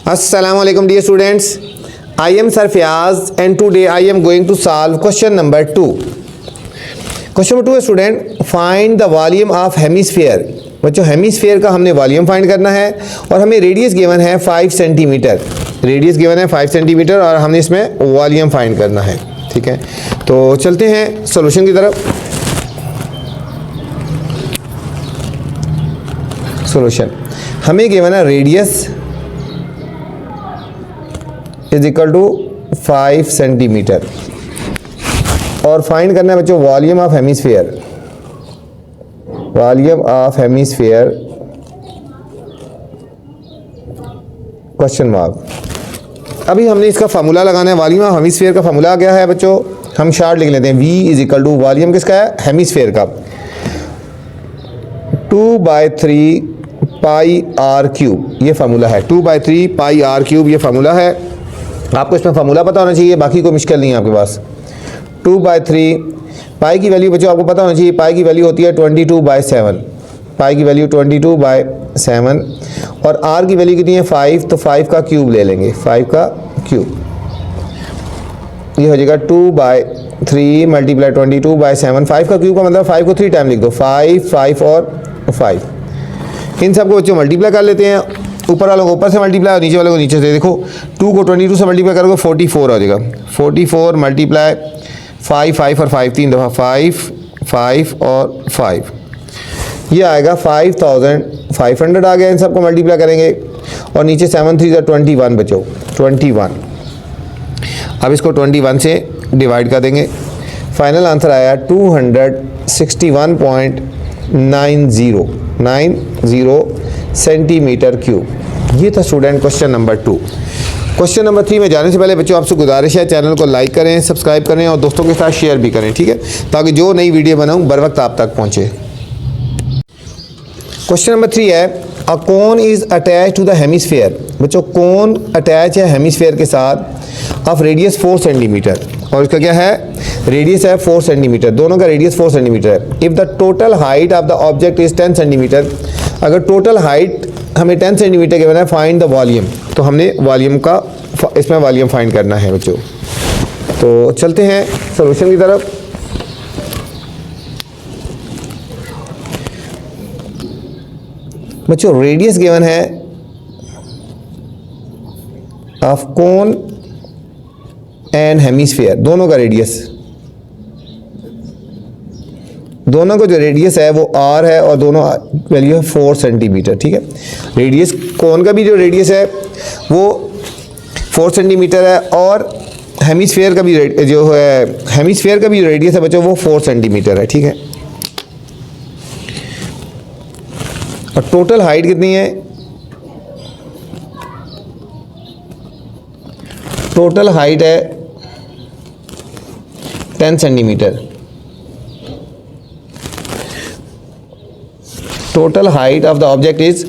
Assalamualaikum dear students, I am Sir Fiaz and today I am going to solve question number 2. Question number 2 है student, find the volume of hemisphere. बच्चों hemisphere का हमने volume find करना है और हमें radius given है 5 centimetre. Radius given है 5 सेंटीमीटर और हमने इसमें वॉल्यूम फाइंड करना है। ठीक है, तो चलते हैं सॉल्यूशन की तरफ। सॉल्यूशन हमें गिवन है radius is equal to 5 centimetre और फाइंड करना है बच्चों volume of hemisphere. Volume of hemisphere question mark. अभी हमने इसका फार्मूला लगाना है। वॉल्यूम ऑफ हेमिस्फीयर का फार्मूला आ गया है बच्चों, हम शार्ट लिख लेते हैं। V is equal to volume किसका है, हेमिस्फीयर का, 2/3 पाई आर क्यूब, ये फार्मूला है। 2/3 पाई आर क्यूब ये फार्मूला है। आपको इसमें फार्मूला पता होना चाहिए, बाकी कोई मुश्किल नहीं है आपके पास। 2/3 पाई की वैल्यू बच्चों आपको पता होना चाहिए, पाई की वैल्यू होती है 22/7। पाई की वैल्यू 22/7 और आर की वैल्यू कितनी है 5, तो 5 का क्यूब ले लेंगे, 5 का क्यूब। ये हो जाएगा 2/3 मल्टीप्लाई 22/7। 5 का क्यूब का मतलब 5 को 3 टाइम लिख दो, 5, 5 और 5। इन सबको बच्चों मल्टीप्लाई कर लेते हैं। ऊपर वालों को ऊपर से मल्टीप्लाई और नीचे वालों को नीचे से। देखो 2 को 22 से मल्टीप्लाई करोगे 44 हो जाएगा। 44 मल्टीप्लाई 5, 5 और 5 3 दफ़ा, 5, 5 और 5, ये आएगा 5500 आ गया। इन सबको मल्टीप्लाई करेंगे और नीचे 7 3 21 बचो, 21। अब इसको 21 से डिवाइड कर देंगे। फाइनल आंसर आया 261.90 सेंटीमीटर क्यूब। ये था student question number 2। Question number 3 में जाने से पहले बच्चों आपसे गुजारिश है चैनल को लाइक करें, सब्सक्राइब करें और दोस्तों के साथ शेयर भी करें, ठीक है, ताकि जो नई वीडियो बनाऊं बर वक्त आप तक पहुंचे। क्वेश्चन नंबर 3 है, a cone is attach to the hemisphere. बच्चों कोन अटैच है हेमिस्फीयर के साथ ऑफ रेडियस 4 सेंटीमीटर और इसका क्या है, रेडियस है 4 सेंटीमीटर। दोनों का रेडियस 4 सेंटीमीटर है। If the total height of the object is 10 centimetre, अगर टोटल हाइट हमें 10 सेंटीमीटर के बना है, फाइंड द वॉल्यूम। तो हमने वॉल्यूम का इसमें वॉल्यूम फाइंड करना है बच्चों। तो चलते हैं सॉल्यूशन की तरफ। बच्चों रेडियस गिवन है ऑफ कोन एंड हेमिस्फीयर, दोनों का रेडियस, दोनों का जो रेडियस है वो r है और दोनों वैल्यू है 4 सेंटीमीटर। ठीक है, रेडियस कोन का भी जो रेडियस है वो 4 सेंटीमीटर है और हेमिस्फीयर का भी जो है हेमिस्फीयर का भी रेडियस है बच्चों वो 4 सेंटीमीटर है। ठीक है, और टोटल हाइट कितनी है, टोटल हाइट है 10 centimetre. Total height of the object is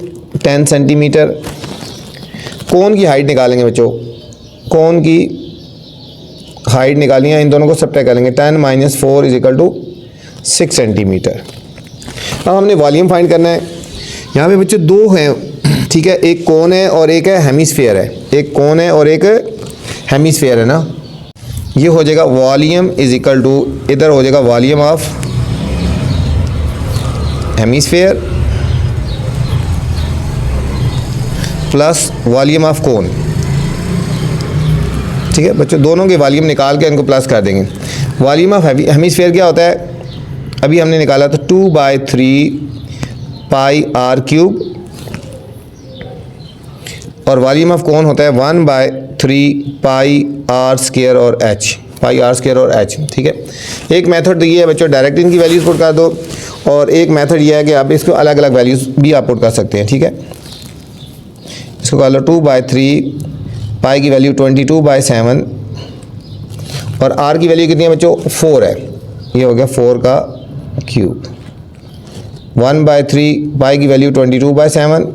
10 centimetre. Cone की हाइट निकालेंगे बच्चों, कोन की हाइट निकाली है, इन दोनों को सब्ट्रैक्ट करेंगे। 10 - 4 इज इक्वल टू 6 सेंटीमीटर। अब हमने वॉल्यूम फाइंड करना है। यहाँ पे बच्चों दो हैं, ठीक है, एक कोन है और एक है हेमिस्फीयर है। एक कोन है और एक हेमिस्फीयर है ना। ये हो जाएगा वॉल्यूम इज इक्वल टू, इधर हो जाएगा volume of hemisphere plus volume of कोन। ठीक है बच्चों, दोनों के वॉल्यूम निकाल के इनको प्लस कर देंगे। वॉल्यूम ऑफ हेमिस्फीयर क्या होता है, अभी हमने निकाला था 2/3 पाई आर क्यूब और वॉल्यूम ऑफ कोन होता है 1/3 पाई आर स्क्वायर और एच, पाई आर स्क्वायर और एच। ठीक है, एक मेथड तो ये है बच्चों डायरेक्ट इनकी वैल्यूज पुट कर दो और एक मेथड ये है कि आप इसको अलग अलग वैल्यूज भी आप पुट कर सकते हैं। ठीक है, इसको कर लो 2/3 पाई की वैल्यू 22/7 और आर की वैल्यू कितनी है बच्चों 4 है, ये हो गया 4 का क्यूब। 1/3 पाई की वैल्यू 22/7,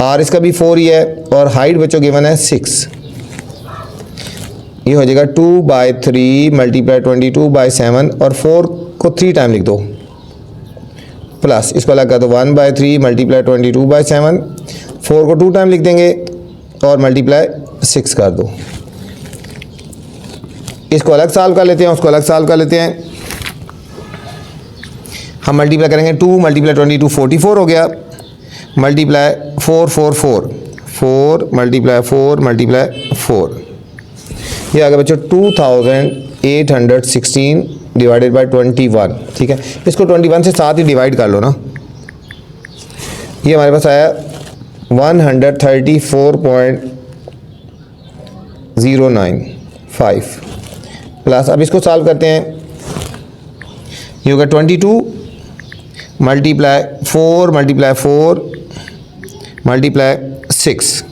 आर इसका भी 4 ही है और हाइट बच्चों गिवन है 6, ये हो जाएगा 2/3 मल्टीप्लाई 22/7 और 4 को 3 टाइम लिख दो प्लस इसको अलग कर दो 1/3 मल्टीप्लाई 22/7, 4 को 2 टाइम लिख देंगे और मल्टीप्लाई 6 कर दो। इसको अलग सॉल्व कर लेते हैं, उसको अलग सॉल्व कर लेते हैं। हम मल्टीप्लाई करेंगे 2 मल्टीप्लाई 22 44 हो गया, मल्टीप्लाई 4 4 4 4 मल्टीप्लाई 4 मल्टीप्लाई 4, ये आ गया बच्चों 2816 डिवाइडेड बाय 21। ठीक है, इसको 21 से साथ ही डिवाइड कर लो ना, ये हमारे पास आया 134.095 प्लस, अब इसको सॉल्व करते हैं, ये होगा 22 multiply 4 multiply 4 multiply 6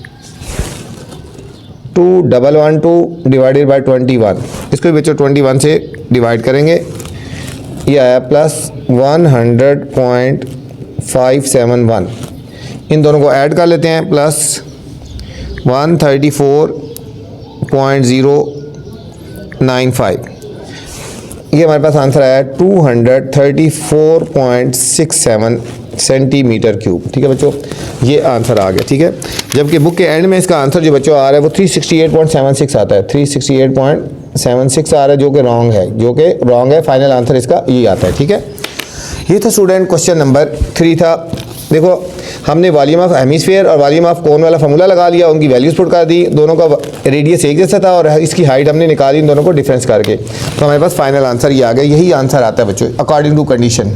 2112 divided by 21, इसको भी बच्चों 21 से डिवाइड करेंगे, ये आया प्लस 100.571। इन दोनों को ऐड कर लेते हैं, प्लस 134.095, ये हमारे पास आंसर आया 234.67 सेंटीमीटर क्यूब। ठीक है बच्चों, ये आंसर आ गया। ठीक है, जबकि बुक के एंड में इसका आंसर जो बच्चों आ रहा है वो 368.76 आता है, 368.76 आ रहा है, जो कि रॉन्ग है। फाइनल आंसर इसका ये आता है। ठीक है, ये था स्टूडेंट क्वेश्चन नंबर 3 था। देखो, हमने वॉल्यूम ऑफ हेमिस्फीयर और वॉल्यूम ऑफ कोन वाला फार्मूला लगा लिया, उनकी वैल्यूज पुट कर दी, दोनों का रेडियस एक जैसा था और इसकी हाइट हमने निकाली इन दोनों को डिफरेंस करके, तो हमारे पास फाइनल आंसर ये आ गया। यही आंसर आता है बच्चों अकॉर्डिंग टू कंडीशन,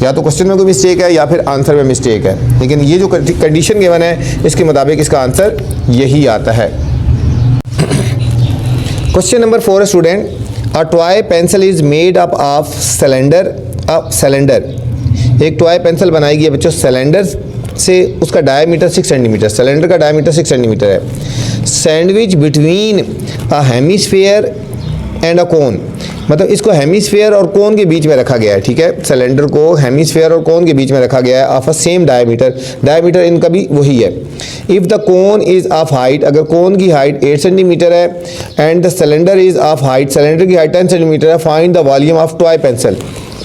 या तो क्वेश्चन में कोई मिस्टेक है या फिर आंसर में मिस्टेक है, लेकिन ये जो कंडीशन गिवन है इसके मुताबिक इसका आंसर यही आता है। क्वेश्चन नंबर 4 है student, a toy pencil is made up of cylinder. एक टॉय पेंसिल बनाई गई है बच्चों सिलेंडर से, उसका डायमीटर 6 सेंटीमीटर, सिलेंडर का डायमीटर 6 सेंटीमीटर है। Sandwich between a hemisphere and a cone, मतलब इसको हेमिस्फीयर और कोन के बीच में रखा गया है। ठीक है, सिलेंडर को हेमिस्फीयर और कोन के बीच में रखा गया है, ऑफ अ सेम डायमीटर इनका भी वही है। If the cone is of height, अगर कोन की हाइट 8 सेंटीमीटर है and the cylinder is of height, cylinder की हाइट 10 सेंटीमीटर है, find the volume of toy pencil.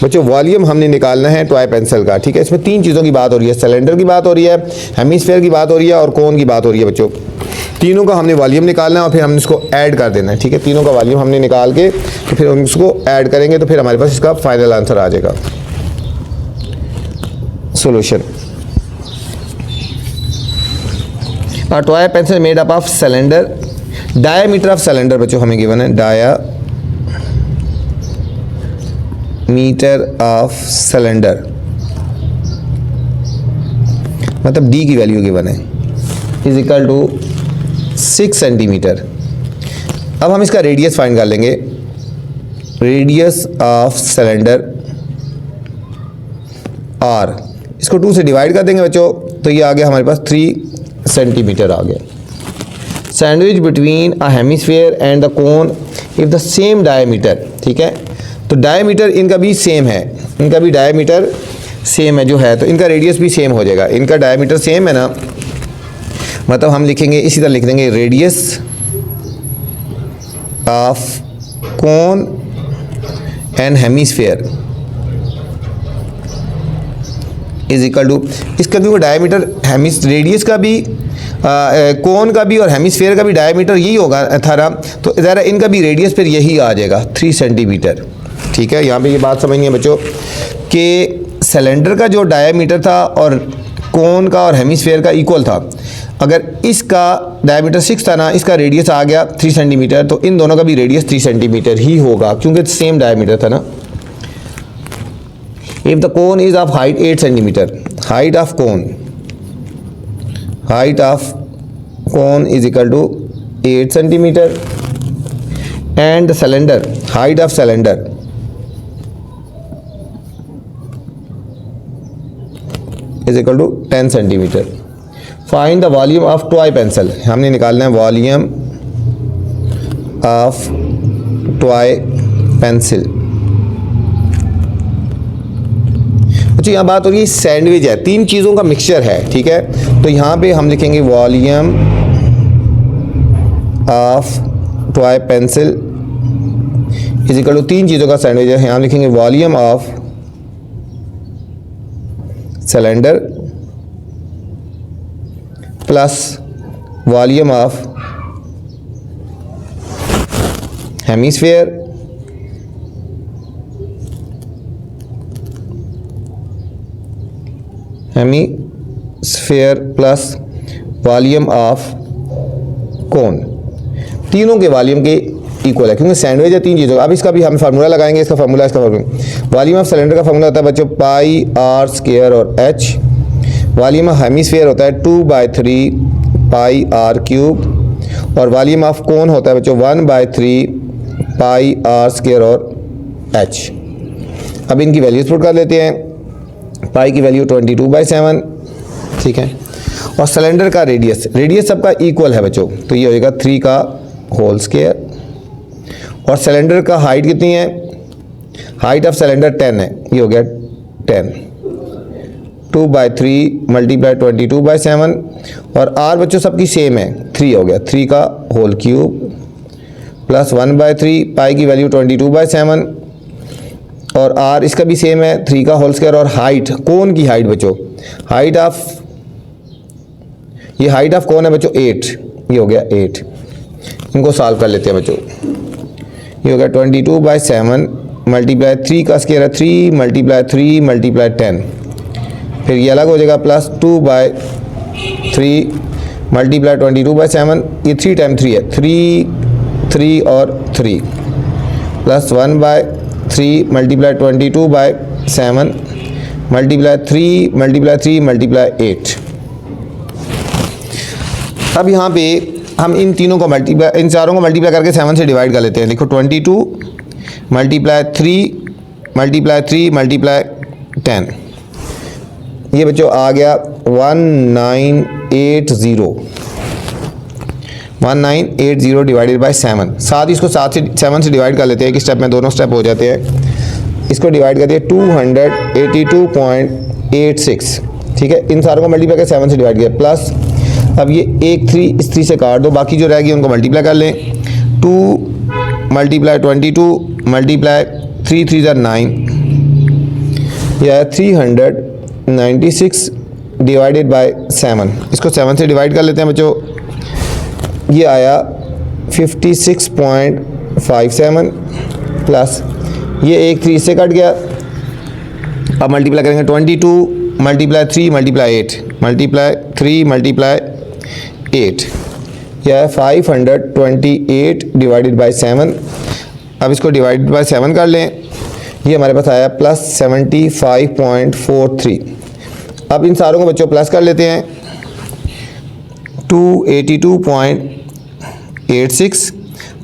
बच्चों वॉल्यूम हमने निकालना है टॉय पेंसिल का। ठीक है, इसमें 3 चीज़ों की बात हो रही है, सिलेंडर की बात हो रही है, हेमिस्फीयर की बात हो रही है और कोन की बात हो रही है। बच्चों तीनों का हमने वॉल्यूम निकालना है और फिर हमने इसको ऐड कर देना है। ठीक है, तीनों का वॉल्यूम हमने निकाल के तो फिर हम इसको ऐड करेंगे तो फिर हमारे पास इसका फाइनल आंसर आ जाएगा। Solution, a toy pencil made up of cylinder, diameter of cylinder बच्चों हमें गिवन है, डायमीटर ऑफ सिलेंडर मतलब डी की वैल्यू गिवन है, इज इक्वल टू 6 सेंटीमीटर। अब हम इसका रेडियस फाइंड कर लेंगे, रेडियस ऑफ सिलेंडर आर, इसको 2 से डिवाइड कर देंगे बच्चों, तो ये आ गया हमारे पास 3 सेंटीमीटर आ गया। Sandwich between a hemisphere and the cone if the same diameter. ठीक है, तो डायमीटर इनका भी सेम है, इनका भी डायमीटर सेम है जो है, तो इनका रेडियस भी सेम हो जाएगा। इनका डायमीटर सेम है ना, मतलब हम लिखेंगे इसी तरह लिख देंगे, radius of cone and hemisphere is equal to, इसका क्योंकि डायमीटर रेडियस का भी कोन का भी और हेमिस्फीयर का भी डायमीटर यही होगा था, तो ज़रा इनका भी रेडियस फिर यही आ जाएगा 3 सेंटीमीटर। ठीक है, यहाँ पे ये बात समझनी है बच्चों कि सिलेंडर का जो डायमीटर था और कोन का और हेमिस्फीयर का इक्वल था, अगर इसका डायमीटर 6 था ना, इसका रेडियस आ गया 3 सेंटीमीटर, तो इन दोनों का भी रेडियस 3 सेंटीमीटर ही होगा क्योंकि सेम डायमीटर था ना। If the cone is of height 8 centimetre, height of cone is equal to 8 centimetre and cylinder, height of cylinder is equal to 10 centimetre. Find the volume of toy pencil, हमने निकालना है volume of toy pencil. अच्छा, यहाँ बात हो रही है sandwich है, 3 चीज़ों का मिक्सचर है। ठीक है, तो यहाँ पे हम लिखेंगे volume of toy pencil is equal to 3 चीज़ों का सैंडविच है, यहाँ लिखेंगे volume of cylinder plus volume of hemisphere plus volume of cone, तीनों के वॉल्यूम के इक्वल है क्योंकि सैंडविच है तीन चीज़ों का। अब इसका भी हम फार्मूला लगाएंगे, इसका फार्मूला वॉल्यूम ऑफ सिलेंडर का फार्मूला होता है बच्चों पाई आर स्क्वायर और एच। वॉल्यूम ऑफ हेमिस्फीयर होता है 2/3 पाई आर क्यूब और वॉल्यूम ऑफ कोन होता है बच्चों 1/3 पाई आर स्क्वायर और एच। अब इनकी वैल्यूज पुट कर लेते हैं। पाई की वैल्यू 22/7, ठीक है। और सिलेंडर का रेडियस सबका इक्वल है बच्चों, तो ये हो जाएगा 3 का होल स्क्वायर। और सिलेंडर का हाइट कितनी है, हाइट ऑफ सिलेंडर 10 है, ये हो गया 10। 2/3 मल्टीप्लाई 22/7 और आर बच्चों सबकी सेम है 3 हो गया, 3 का होल क्यूब प्लस 1/3 पाई की वैल्यू 22/7 और आर इसका भी सेम है 3 का होल स्क्वायर। और हाइट कोन की हाइट बच्चों, हाइट ऑफ कोन है बच्चों 8, ये हो गया 8। इनको सॉल्व कर लेते हैं बच्चों। ये हो गया 22/7 मल्टीप्लाई 3 का स्क्वायर है 3 मल्टीप्लाई 3 मल्टीप्लाई 10, फिर ये अलग हो जाएगा प्लस 2/3 मल्टीप्लाई 22/7, ये 3 टाइम 3 है 3 और 3 plus 1/3 multiply 22/7 multiply 3 multiply 3 multiply 8। अब यहाँ पे हम इन तीनों को इन चारों को मल्टीप्लाई करके 7 से डिवाइड कर लेते हैं। देखो 22 मल्टीप्लाई 3 मल्टीप्लाई 3 मल्टीप्लाई 10, ये बच्चों आ गया 1980 डिवाइडेड बाय 7। साथ ही इसको 7 से डिवाइड कर लेते हैं, एक स्टेप में दोनों स्टेप हो जाते हैं। इसको डिवाइड करते हैं 282.86, ठीक है। इन सारों को मल्टीप्लाई करके 7 से डिवाइड किया प्लस, अब ये 1 3 इस 3 से काट दो, बाकी जो रह गई उनको मल्टीप्लाई कर लें। 2 मल्टीप्लाई 22 मल्टीप्लाई 3 3 ज़ा 9, यह 396 डिवाइडेड बाय 7। इसको 7 से डिवाइड कर लेते हैं बच्चों, ये आया 56.57 प्लस ये 1 3 से कट गया। अब मल्टीप्लाई करेंगे 22 मल्टीप्लाई 3 मल्टीप्लाई 8 मल्टीप्लाई 3 मल्टीप्लाई 8, यह है 528 डिवाइडेड बाय 7। अब इसको डिवाइडेड बाय 7 कर लें, ये हमारे पास आया प्लस 75.43। अब इन सारों को बच्चों प्लस कर लेते हैं 282.86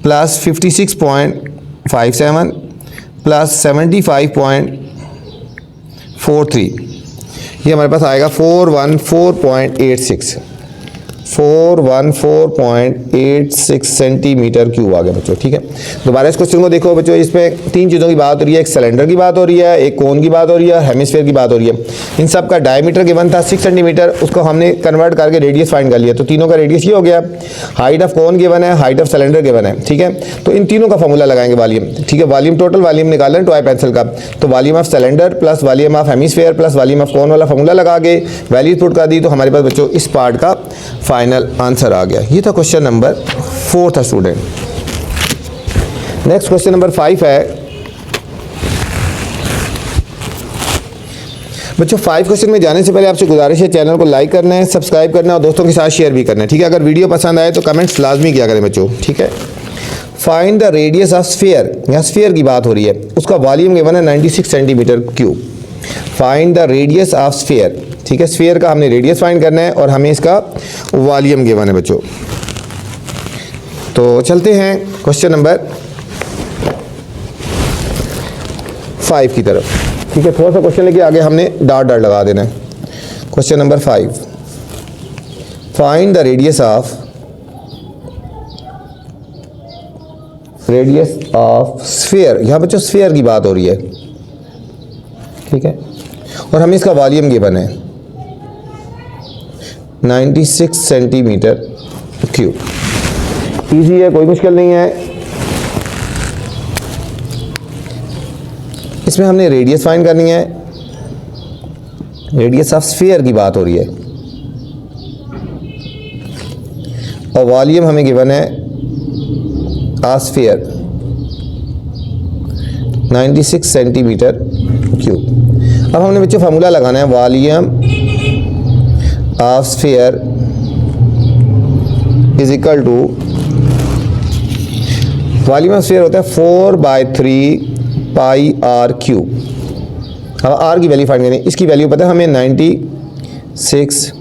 प्लस 56.57 प्लस 75.43, ये हमारे पास आएगा 414.86 सेंटीमीटर क्यूब आ गया बच्चों, ठीक है। दोबारा इस क्वेश्चन को देखो बच्चों, इसमें 3 चीज़ों की बात हो रही है, एक सिलेंडर की बात हो रही है, एक कोन की बात हो रही है, हेमिस्फीयर की बात हो रही है। इन सब का डायमीटर गिवन था 6 सेंटीमीटर, उसको हमने कन्वर्ट करके रेडियस फाइंड कर लिया, तो तीनों का रेडियस ये हो गया। हाइट ऑफ कोन गिवन है, हाइट ऑफ सिलेंडर गिवन है, ठीक है। तो इन तीनों का फॉर्मूला लगाएंगे वॉल्यूम, ठीक है। वॉल्यूम टोटल वॉल्यूम निकालें टॉय पेंसिल का, तो volume of cylinder plus volume of hemisphere plus volume of कोन वाला फॉर्मूला लगा के वैल्यूज पुट कर दी, तो हमारे पास बच्चों इस पार्ट का फाइनल आंसर आ गया। ये था क्वेश्चन नंबर 4 था स्टूडेंट। नेक्स्ट क्वेश्चन नंबर 5 है बच्चों। 5 क्वेश्चन में जाने से पहले आपसे गुजारिश है, चैनल को लाइक करना है, सब्सक्राइब करना है और दोस्तों के साथ शेयर भी करना है, ठीक है। अगर वीडियो पसंद आए तो कमेंट्स लाजमी किया करें बच्चों, ठीक है। Find the radius of sphere, यहाँ स्फीयर की बात हो रही है, उसका वॉल्यूम गिवन है 96 centimetre cube. Find the radius of sphere, ठीक है। स्फीयर का हमने रेडियस फाइंड करना है और हमें इसका वॉल्यूम गिवन है बच्चों। तो चलते हैं क्वेश्चन नंबर 5 की तरफ, ठीक है। थोड़ा सा क्वेश्चन लेके आगे हमने डॉट डॉट लगा देना है। Question number 5, find the radius of sphere. यहाँ बच्चों स्फीयर की बात हो रही है, ठीक है, और हमें इसका वॉल्यूम गिवन है 96 सेंटीमीटर क्यूब। इजी है, कोई मुश्किल नहीं है। इसमें हमने रेडियस फाइंड करनी है, रेडियस ऑफ स्फीयर की बात हो रही है। और वॉल्यूम हमें गिवन है स्फीयर 96 सेंटीमीटर क्यूब। अब हमने बच्चों फार्मूला लगाना है volume of sphere is equal to, volume of sphere होता है 4/3 पाई आर क्यूब। अब आर की वैल्यू फाइंड करें, इसकी वैल्यू पता है हमें 96,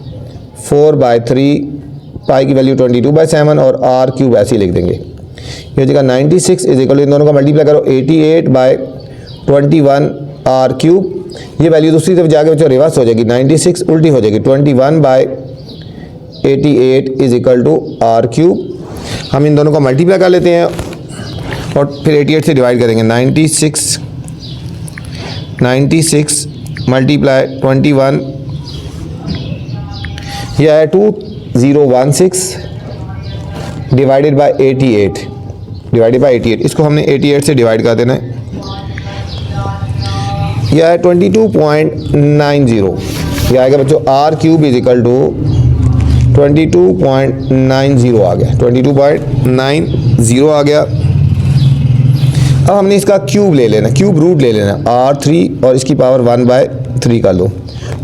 4/3 पाई की वैल्यू 22/7 और आर क्यूब ऐसे ही लिख देंगे। ये हो जाएगा 96 इज इक्वल टू, इन दोनों का मल्टीप्लाई करो 88/21 आर क्यूब। ये वैल्यू दूसरी तरफ जाके बच्चों रिवर्स हो जाएगी, 96 उल्टी हो जाएगी, 21/88 is equal to r cube. हम इन दोनों का मल्टीप्लाई कर लेते हैं और फिर 88 से डिवाइड करेंगे। 96 मल्टीप्लाई 21, यह है 2016 डिवाइडेड बाय 88, इसको हमने 88 से डिवाइड कर देना है। यह है 22.90, यह आएगा बच्चों r cube is equal to 22.90 आ गया, 22.90 आ गया। अब हमने इसका क्यूब ले लेना, क्यूब रूट ले लेना, R3 और इसकी पावर 1/3 कर लो,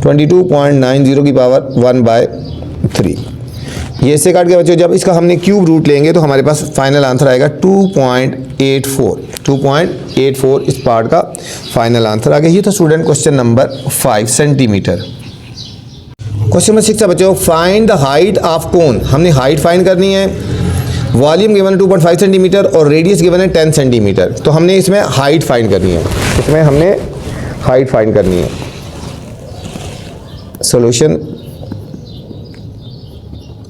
22.90 की पावर 1/3। ये इससे काट के बच्चों जब इसका हमने क्यूब रूट लेंगे तो हमारे पास फाइनल आंसर आएगा 2.84 इस पार्ट का फाइनल आंसर आ गया। ये था student question number 5 centimetre. Question number 6 है बच्चों, फाइंड द हाइट ऑफ कोन। हमने हाइट फाइंड करनी है, वॉल्यूम गिवन है 2.5 सेंटीमीटर और रेडियस गिवन है 10 सेंटीमीटर। तो हमने इसमें हाइट फाइंड करनी है, इसमें हमने हाइट फाइंड करनी है। Solution,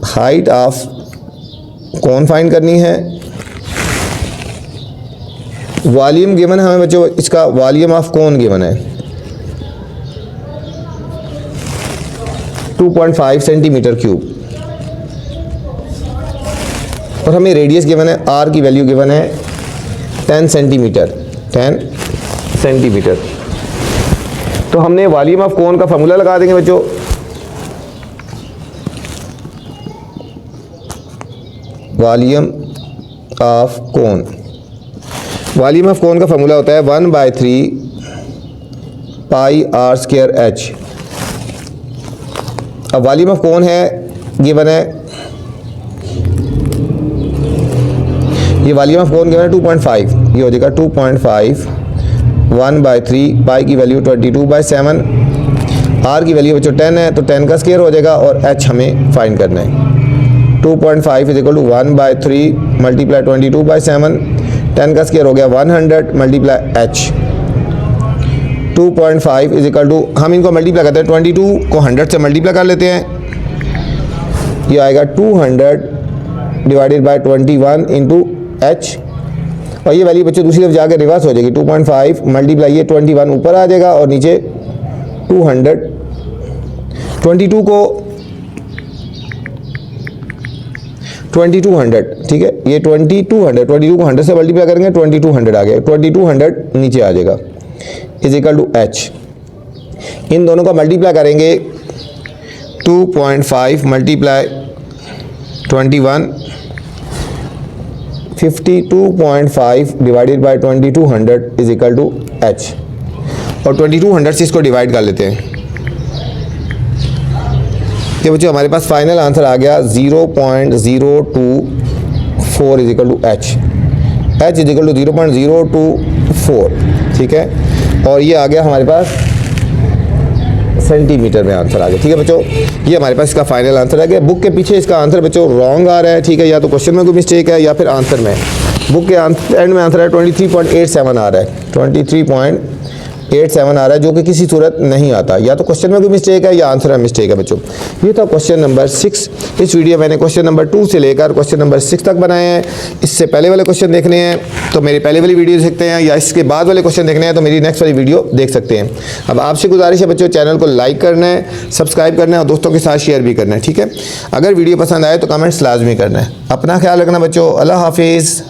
height of cone find करनी है, वॉल्यूम गिवन है हमें बच्चों, इसका वॉल्यूम ऑफ कोन गिवन है 2.5 सेंटीमीटर क्यूब और हमें रेडियस गिवन है, आर की वैल्यू गिवन है 10 सेंटीमीटर। तो हमने वॉल्यूम ऑफ कोन का फार्मूला लगा देंगे बच्चों। Volume of cone, volume of कोन का फार्मूला होता है 1/3 पाई आर स्क्वायर एच। अब वॉल्यूम ऑफ कोन है गिवन है, ये वॉल्यूम ऑफ कोन गिवन है 2.5, ये हो जाएगा 2.5 1/3 पाई की वैल्यू 22/7, आर की वैल्यू बच्चों 10 है तो 10 का स्क्वायर हो जाएगा और एच हमें फाइंड करना है। 2.5 इज इक्वल टू 1/3 मल्टीप्लाई 22/7, 10 का स्क्वायर हो गया 100 multiply h. 2.5 is equal to, हम इनको मल्टीप्लाई करते हैं, 22 को 100 से मल्टीप्लाई कर लेते हैं, ये आएगा 200 डिवाइडेड बाय 21 इंटू एच और ये वैल्यू बच्चों दूसरी तरफ जाकर रिवर्स हो जाएगी। 2.5 मल्टीप्लाई ये 21 ऊपर आ जाएगा और नीचे 200, 22 को 2200, ठीक है, ये 2200 22 को 100 से मल्टीप्लाई करेंगे 2200 आ गया, 2200 नीचे आ जाएगा इज इक्वल टू एच। इन दोनों का मल्टीप्लाई करेंगे 2.5 multiply 21, 52.5 divided by 2200 is equal to h और 2200 से इसको डिवाइड कर लेते हैं। ये बच्चों हमारे पास फाइनल आंसर आ गया 0.024 is equal to h is equal to 0.024, ठीक है, और ये आ गया हमारे पास सेंटीमीटर में आंसर आ गया। ठीक है बच्चों, ये हमारे पास इसका फाइनल आंसर आ गया। बुक के पीछे इसका आंसर बच्चों रॉन्ग आ रहा है, ठीक है, या तो क्वेश्चन में कोई मिस्टेक है या फिर आंसर में। बुक के एंड में आंसर है 23.87 आ रहा है, 23.87 आ रहा है, जो कि किसी सूरत नहीं आता, या तो क्वेश्चन में कोई मिस्टेक है या आंसर में मिस्टेक है बच्चों। ये था क्वेश्चन नंबर 6। इस वीडियो मैंने क्वेश्चन नंबर 2 से लेकर क्वेश्चन नंबर 6 तक बनाए हैं। इससे पहले वाले क्वेश्चन देखने हैं तो मेरी पहले वाली वीडियो देख सकते हैं, या इसके बाद वाले क्वेश्चन देखने हैं तो मेरी नेक्स्ट वाली वीडियो देख सकते हैं। अब आपसे गुजारिश है बच्चों, चैनल को लाइक करना है, सब्सक्राइब करना है और दोस्तों के साथ शेयर भी करना है, ठीक है। अगर वीडियो पसंद आए तो कमेंट्स लाजमी करना है। अपना ख्याल रखना बच्चों, अल्लाह हाफिज़।